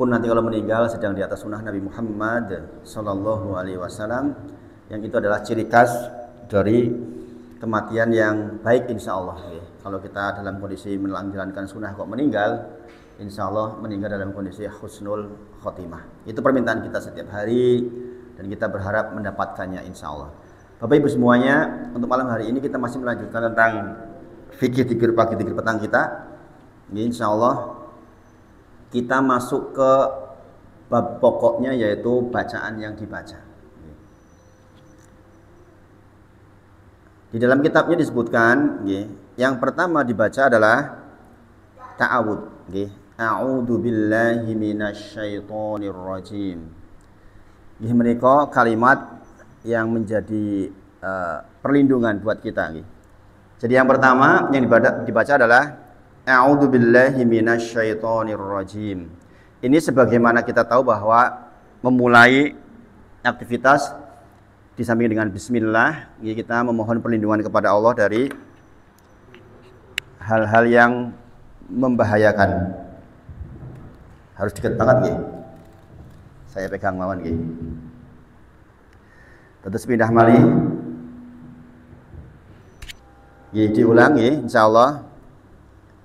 pun nanti kalau meninggal sedang di atas sunnah Nabi Muhammad Sallallahu Alaihi Wasallam, yang itu adalah ciri khas dari kematian yang baik insya Allah. Kalau kita dalam kondisi menjalankan sunnah kok meninggal, insya Allah meninggal dalam kondisi husnul khotimah. Itu permintaan kita setiap hari dan kita berharap mendapatkannya insya Allah. Bapak Ibu semuanya, untuk malam hari ini kita masih melanjutkan tentang fikih dzikir pagi dzikir petang kita. Insya Allah kita masuk ke bab pokoknya, yaitu bacaan yang dibaca. Di dalam kitabnya disebutkan, yang pertama dibaca adalah ta'awud. A'udzu billahi minasyaitonir rajim. Ini menika kalimat yang menjadi perlindungan buat kita. Jadi yang pertama yang dibaca adalah A'udzu billahi minasyaitonir rajim. Ini sebagaimana kita tahu bahwa memulai aktivitas di samping dengan bismillah, kita memohon perlindungan kepada Allah dari hal-hal yang membahayakan. Harus dekat banget, saya pegang mawon, terus pindah mali, diulang, insyaallah.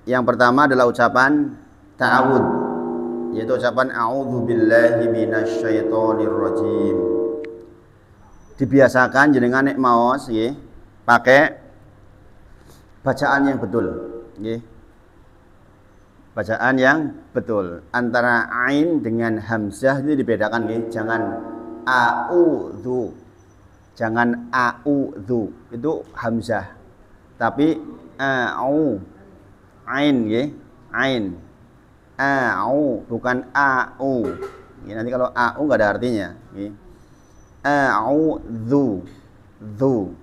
Yang pertama adalah ucapan ta'awud, yaitu ucapan a'udzu billahi minasyaitonir rajim. Dibiasakan jenengan nek maos pakai bacaan yang betul, bacaan yang betul. Antara ain dengan hamzah itu dibedakan, jangan a'udzu, jangan a'udzu, itu hamzah. Tapi a'u, ain, ain, a'u, bukan a'u. Nanti kalau a'u nggak ada artinya. A'udzu, dzu,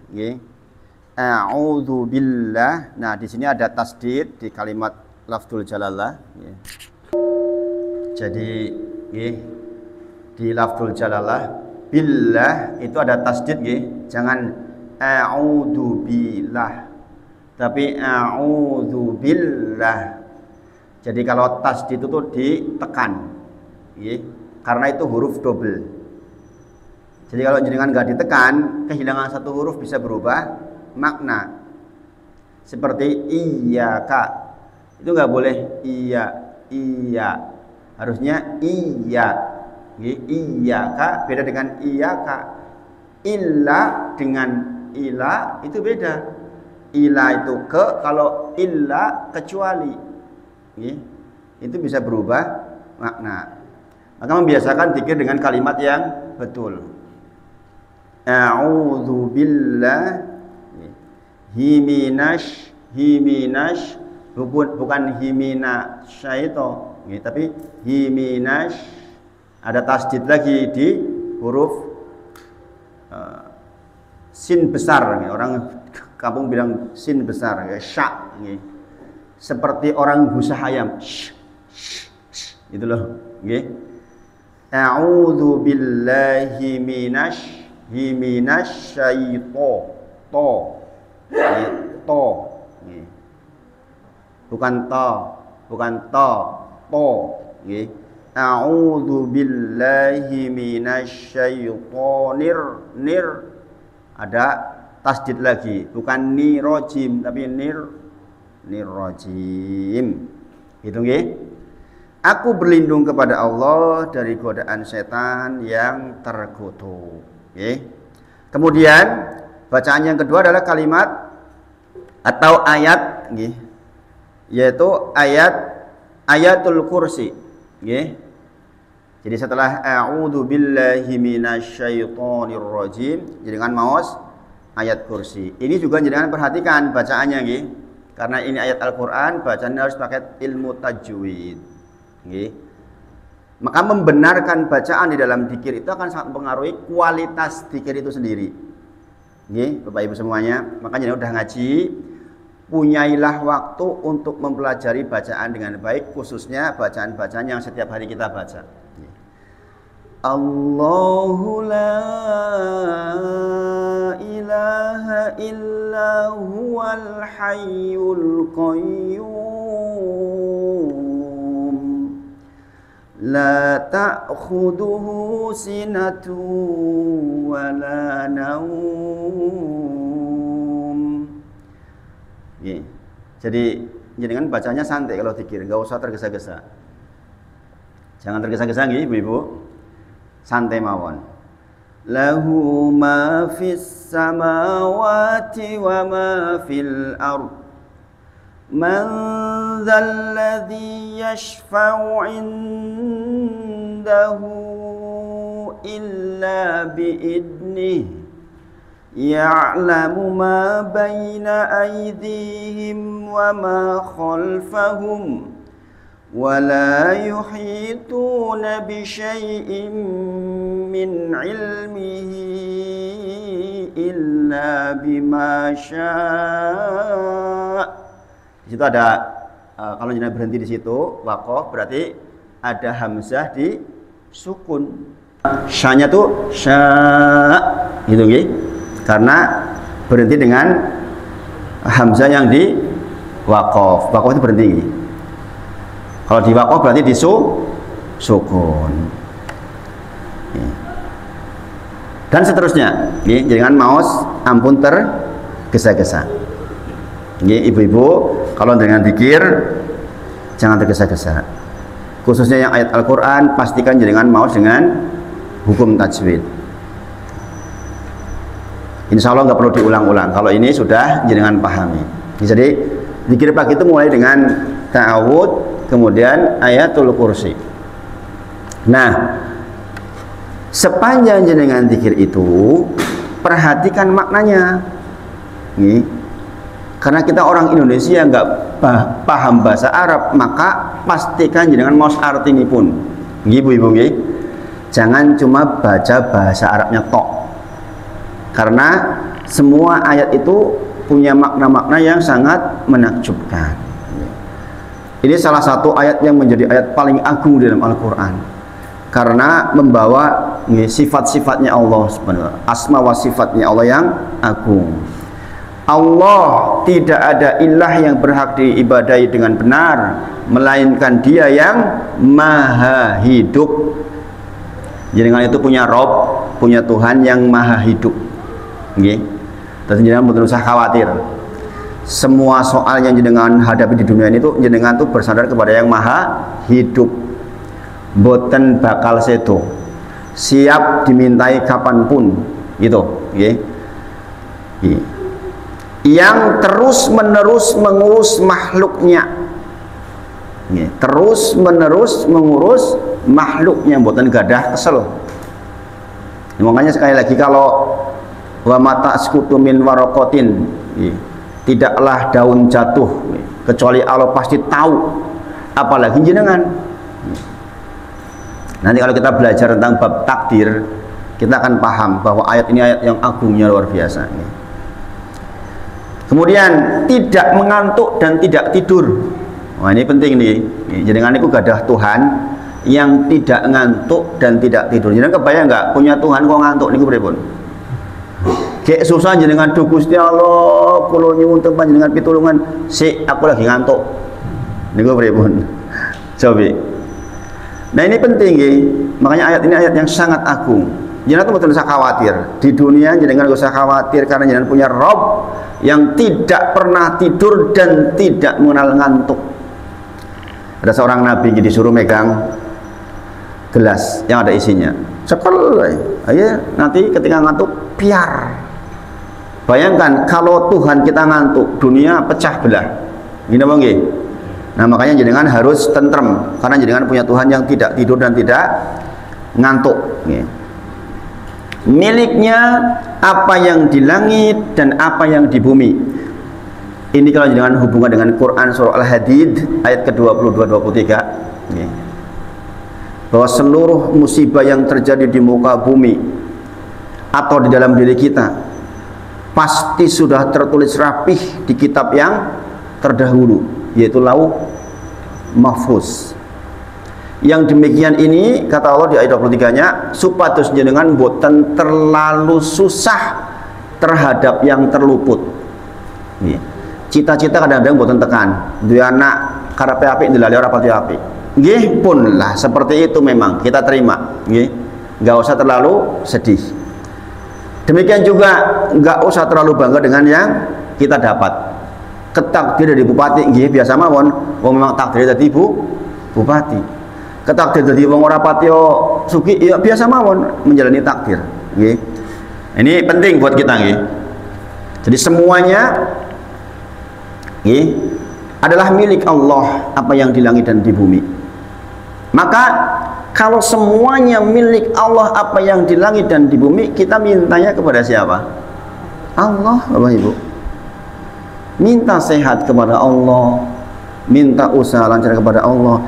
a'udzu billah. Nah, di sini ada tasdid di kalimat lafdzul jalalah. Jadi, di lafdzul jalalah billah itu ada tasdid, jangan a'udzu billah, tapi a'udzu billah. Jadi kalau tasdid itu ditekan, karena itu huruf double. Jadi kalau jenengan nggak ditekan, kehilangan satu huruf bisa berubah makna. Seperti iyyaka, itu nggak boleh iya, harusnya iya. Iyyaka beda dengan iyyaka. Illa dengan ila itu beda. Ila itu ke, kalau illa kecuali, itu bisa berubah makna. Maka membiasakan dzikir dengan kalimat yang betul. A'udzu billahi minash, bukan himina syaito, tapi himinash. Ada tasdid lagi di huruf sin besar, orang kampung bilang sin besar, sya, seperti orang busah ayam, itu loh. A'udzu billahi minasyaito, bukan to, a'udzu billahi minasyaitonir, ada tasdid lagi, bukan nirojim tapi nirojim. Gitu Aku berlindung kepada Allah dari godaan setan yang terkutuk. Kemudian bacaan yang kedua adalah kalimat atau ayat, yaitu ayatul kursi. Jadi setelah a'udzu billahi minasyaitonir rajim, jangan maos ayat kursi. Ini juga jangan perhatikan bacaannya, karena ini ayat Al-Qur'an, bacaannya harus pakai ilmu tajwid. Maka membenarkan bacaan di dalam dzikir itu akan sangat mempengaruhi kualitas dzikir itu sendiri. Bapak Ibu semuanya, makanya udah ngaji, punyailah waktu untuk mempelajari bacaan dengan baik, khususnya bacaan-bacaan yang setiap hari kita baca. Allahu la ilaha illa huwal hayyul qayyum la ta'khuduhu sinatu wa la naum. Jadi jenengan bacanya santai kalau zikir, enggak usah tergesa-gesa. Jangan tergesa-gesa nggih Ibu-ibu. Santai mawon. Lahu ma fis samawati wa ma fil ard. Man dzal ladzi yashfa'u 'indahu illa bi idnihi. Ya'lamu ma baina aydihim wa ma khalfahum wa la yuhituna bi syai'in min 'ilmihi illa bima syaa'. Di situ ada kalau jenengan berhenti di situ waqaf berarti ada hamzah di sukun. Sya-nya tuh sya' gitu nggih. Karena berhenti dengan hamzah yang di waqaf. Waqaf itu berhenti. Kalau di waqaf berarti di sukun. Dan seterusnya. Jangan maos ampun tergesa-gesa. Ibu-ibu, kalau dengan zikir jangan tergesa-gesa. Khususnya yang ayat Al-Qur'an pastikan jangan maos dengan hukum tajwid. Insya Allah nggak perlu diulang-ulang. Kalau ini sudah jenengan pahami. Jadi zikir pagi itu mulai dengan ta'awud, kemudian ayatul kursi. Nah, sepanjang jenengan zikir itu perhatikan maknanya. Nih, karena kita orang Indonesia nggak paham bahasa Arab, maka pastikan jenengan maos artini pun. Ibu-ibu, jangan cuma baca bahasa Arabnya tok. Karena semua ayat itu punya makna-makna yang sangat menakjubkan. Ini salah satu ayat yang menjadi ayat paling agung dalam Al-Quran. Karena membawa sifat-sifatnya Allah subhanahu wa ta'ala, asma wa sifatnya Allah yang agung. Allah tidak ada ilah yang berhak diibadahi dengan benar, melainkan Dia yang maha hidup. Jadi dengan itu punya Rob, punya Tuhan yang maha hidup. Dan jenengan betul usah khawatir. Semua soal yang jenengan hadapi di dunia ini tuh jenengan tuh bersandar kepada yang maha hidup. Boten bakal sedo, siap dimintai kapanpun, gitu. Yang terus menerus mengurus makhluknya, terus menerus mengurus makhluknya, boten gadah kesel. Makanya sekali lagi kalau wa mata askutu min warokotin, tidaklah daun jatuh kecuali Allah pasti tahu, apalagi jenengan. Nanti kalau kita belajar tentang bab takdir, kita akan paham bahwa ayat ini ayat yang agungnya luar biasa. Kemudian tidak mengantuk dan tidak tidur. Wah, ini penting nih. Jenengan itu gadah Tuhan yang tidak ngantuk dan tidak tidur. Jenengan kebayang nggak punya Tuhan kok ngantuk niku pripun? Kayak susah jenengan duh Gusti Allah, kula nyuwun teng panjenengan pitulungan, sik aku lagi ngantuk. Niku pripun? Coba. Nah ini penting nggih. Makanya ayat ini ayat yang sangat agung. Jenengan tuh betul usah khawatir. Di dunia jenengan gak usah khawatir karena jenengan punya Rob yang tidak pernah tidur dan tidak mengenal ngantuk. Ada seorang nabi disuruh megang gelas yang ada isinya. Cekel, ayo nanti ketika ngantuk piar. Bayangkan kalau Tuhan kita ngantuk, dunia pecah belah. Gini bang, nggih. Nah makanya jenengan harus tentrem karena jenengan punya Tuhan yang tidak tidur dan tidak ngantuk. Miliknya apa yang di langit dan apa yang di bumi. Ini kalau jenengan hubungan dengan Quran surah Al-Hadid ayat ke-22-23, bahwa seluruh musibah yang terjadi di muka bumi atau di dalam diri kita pasti sudah tertulis rapih di kitab yang terdahulu, yaitu Lauh Mahfuz. Yang demikian ini kata Allah di ayat 23-nya supados jenengan boten terlalu susah terhadap yang terluput. Cita-cita kadang-kadang boten tekan, duwe anak karepe apik ndelale ora pati apik. nggih pun lah seperti itu memang kita terima, nggih. Enggak usah terlalu sedih. Demikian juga enggak usah terlalu bangga dengan yang kita dapat. Ketakdir dari bupati nggih biasa mawon, wong memang takdir dadi bupati. Ketakdir dadi wong ora patio sugih ya biasa mawon menjalani takdir, nggih. Ini penting buat kita, nggih. Jadi semuanya nggih adalah milik Allah, apa yang di langit dan di bumi. Maka kalau semuanya milik Allah, apa yang di langit dan di bumi, kita mintanya kepada siapa? Allah, Bapak Ibu. Minta sehat kepada Allah, minta usaha lancar kepada Allah.